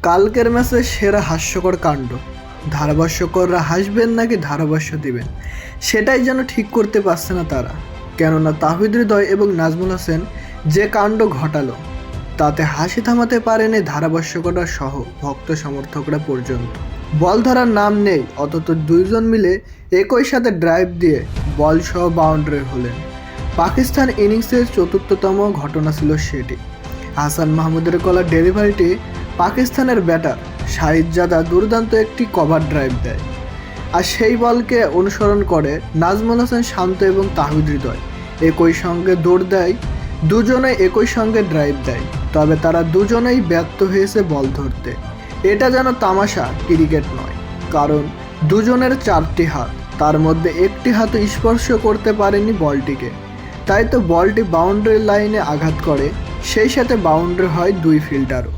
কালকের ম্যাচে সেরা হাস্যকর কাণ্ড। ধারাভাষ্যকররা হাসবেন নাকি ধারাভাষ্য দিবেন সেটাই যেন ঠিক করতে পারছে না তারা। কেননা তাহিদ হৃদয় এবং নাজমুল হোসেন যে কাণ্ড ঘটালো তাতে হাসি থামাতে পারেনি ধারাভাষ্যকররা সহ ভক্ত সমর্থকরা পর্যন্ত। বল ধরার নাম নেই, অথচ দুইজন মিলে একই সাথে ড্রাইভ দিয়ে বল সহ বাউন্ডারি হলেন। পাকিস্তান ইনিংসের চতুর্থতম ঘটনা ছিল সেটি। হাসান মাহমুদের করা ডেলিভারিটি পাকিস্তানের ব্যাটার শাহিদজাদা দুর্দান্ত একটি কভার ড্রাইভ দেয়, আর সেই বলকে অনুসরণ করে নাজমুল হোসেন শান্ত এবং তাহিদ হৃদয় একই সঙ্গে দৌড় দেয়। দুজনে একই সঙ্গে ড্রাইভ দেয়, তবে তারা দুজনেই ব্যর্থ হয়েছে বল ধরতে। এটা যেন তামাশা, ক্রিকেট নয়, কারণ দুজনের চারটি হাত, তার মধ্যে একটি হাতও স্পর্শ করতে পারেনি বলটিকে। তাই তো বলটি বাউন্ডারি লাইনে আঘাত করে, সেই সাথে বাউন্ডারি হয় দুই ফিল্ডারও।